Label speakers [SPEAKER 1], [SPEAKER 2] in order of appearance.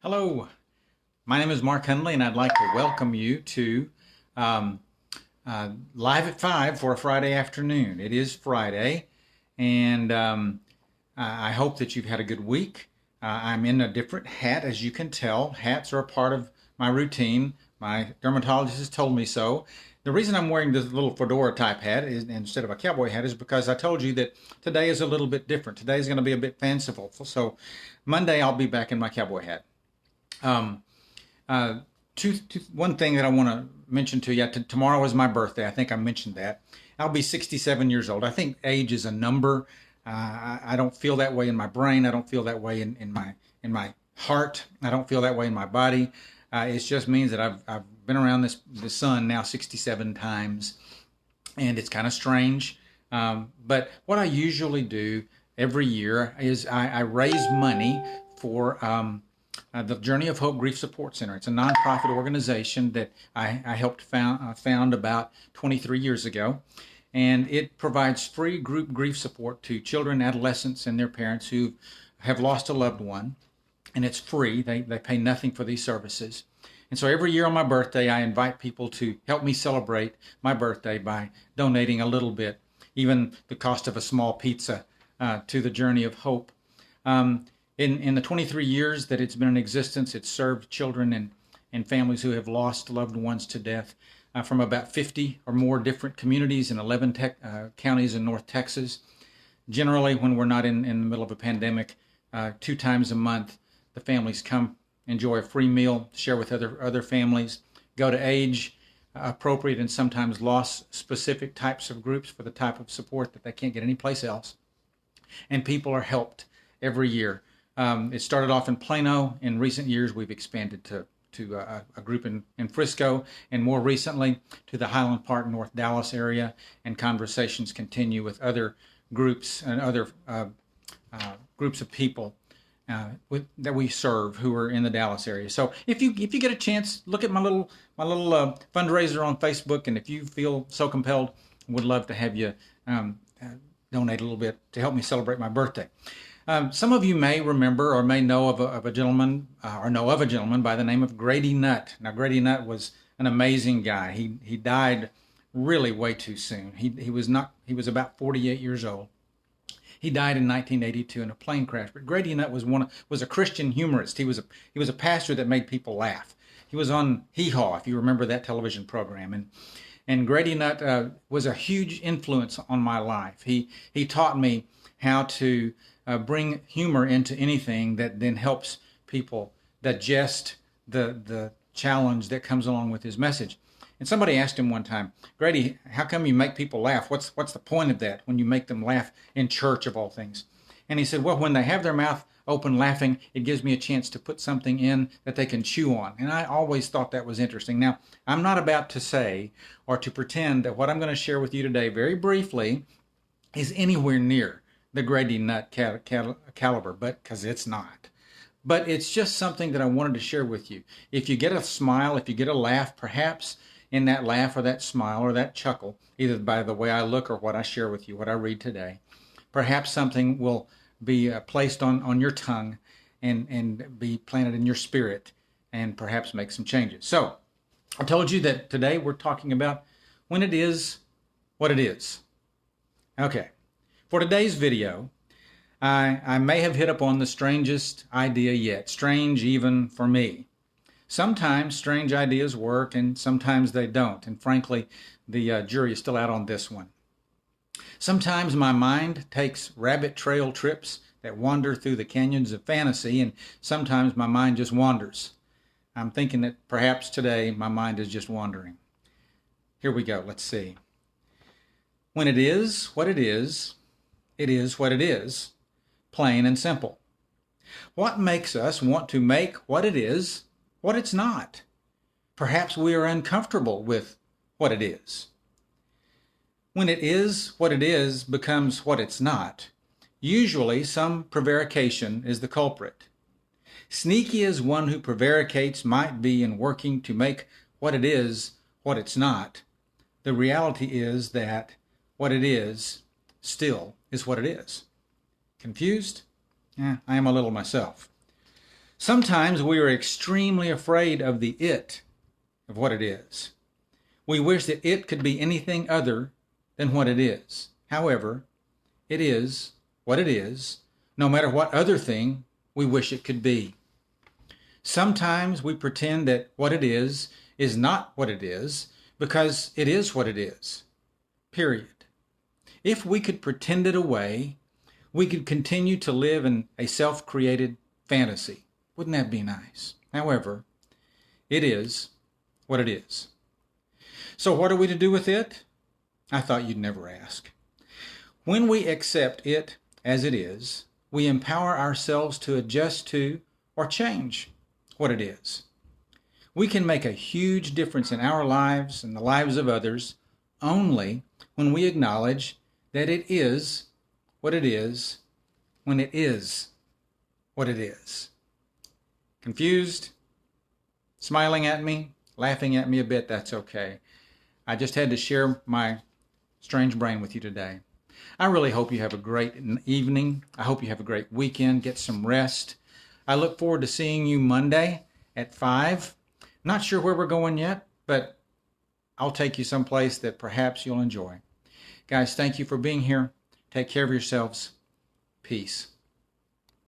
[SPEAKER 1] Hello, my name is Mark Hundley, and I'd like to welcome you to um, Live at 5 for a Friday afternoon. It is Friday, and I hope that you've had a good week. I'm in a different hat, as you can tell. Hats are a part of my routine. My dermatologist has told me so. The reason I'm wearing this little fedora type hat instead of a cowboy hat is because I told you that today is a little bit different. Today is going to be a bit fanciful. So Monday I'll be back in my cowboy hat. Um, uh, One thing that I want to mention to you, tomorrow is my birthday. I think I mentioned that. I'll be 67 years old. I think age is a number. I don't feel that way in my brain. I don't feel that way in my heart. I don't feel that way in my body. It just means that I've been around the sun now 67 times, and it's kind of strange. But what I usually do every year is I raise money for the Journey of Hope Grief Support Center. It's a nonprofit organization that I helped found about 23 years ago. And it provides free group grief support to children, adolescents, and their parents who have lost a loved one. And it's free. They pay nothing for these services. And so every year on my birthday, I invite people to help me celebrate my birthday by donating a little bit, even the cost of a small pizza, to the Journey of Hope. In the 23 years that it's been in existence, it's served children and families who have lost loved ones to death from about 50 or more different communities in 11 counties in North Texas. Generally, when we're not in the middle of a pandemic, 2 times a month, the families come enjoy a free meal, share with other families, go to age appropriate and sometimes loss specific types of groups for the type of support that they can't get anyplace else. And people are helped every year. It started off in Plano. In recent years, we've expanded to a group in Frisco, and more recently to the Highland Park, North Dallas area, and conversations continue with other groups and other groups of people that we serve who are in the Dallas area. So if you get a chance, look at my little fundraiser on Facebook, and if you feel so compelled, would love to have you donate a little bit to help me celebrate my birthday. Some of you may remember or may know of a gentleman by the name of Grady Nutt. Now, Grady Nutt was an amazing guy. He died really way too soon. He was about 48 years old. He died in 1982 in a plane crash. But Grady Nutt was a Christian humorist. He was a pastor that made people laugh. He was on Hee Haw, if you remember that television program, and Grady Nutt was a huge influence on my life. He taught me how to bring humor into anything that then helps people digest the challenge that comes along with his message. And somebody asked him one time, Grady, how come you make people laugh? What's the point of that when you make them laugh in church of all things? And he said, well, when they have their mouth open laughing, it gives me a chance to put something in that they can chew on. And I always thought that was interesting. Now, I'm not about to say or to pretend that what I'm going to share with you today very briefly is anywhere near the Grady Nutt caliber, but because it's not. But it's just something that I wanted to share with you. If you get a smile, if you get a laugh, perhaps in that laugh or that smile or that chuckle, either by the way I look or what I share with you, what I read today, perhaps something will be placed on your tongue and be planted in your spirit and perhaps make some changes. So I told you that today we're talking about when it is what it is. Okay. For today's video, I may have hit upon the strangest idea yet, strange even for me. Sometimes strange ideas work and sometimes they don't, and frankly, the jury is still out on this one. Sometimes my mind takes rabbit trail trips that wander through the canyons of fantasy, and sometimes my mind just wanders. I'm thinking that perhaps today my mind is just wandering. Here we go, let's see. When it is what it is what it is, plain and simple. What makes us want to make what it is what it's not? Perhaps we are uncomfortable with what it is. When it is what it is becomes what it's not, usually some prevarication is the culprit. Sneaky as one who prevaricates might be in working to make what it is what it's not, the reality is that what it is still is what it is. Confused? I am a little myself. Sometimes we are extremely afraid of the it, of what it is. We wish that it could be anything other than what it is. However, it is what it is, no matter what other thing we wish it could be. Sometimes we pretend that what it is not what it is because it is what it is. Period. If we could pretend it away, we could continue to live in a self-created fantasy. Wouldn't that be nice? However, it is what it is. So what are we to do with it? I thought you'd never ask. When we accept it as it is, we empower ourselves to adjust to or change what it is. We can make a huge difference in our lives and the lives of others only when we acknowledge that it is what it is when it is what it is. Confused? Smiling at me? Laughing at me a bit? That's okay. I just had to share my strange brain with you today. I really hope you have a great evening. I hope you have a great weekend. Get some rest. I look forward to seeing you Monday at 5. Not sure where we're going yet, but I'll take you someplace that perhaps you'll enjoy. Guys, thank you for being here. Take care of yourselves. Peace.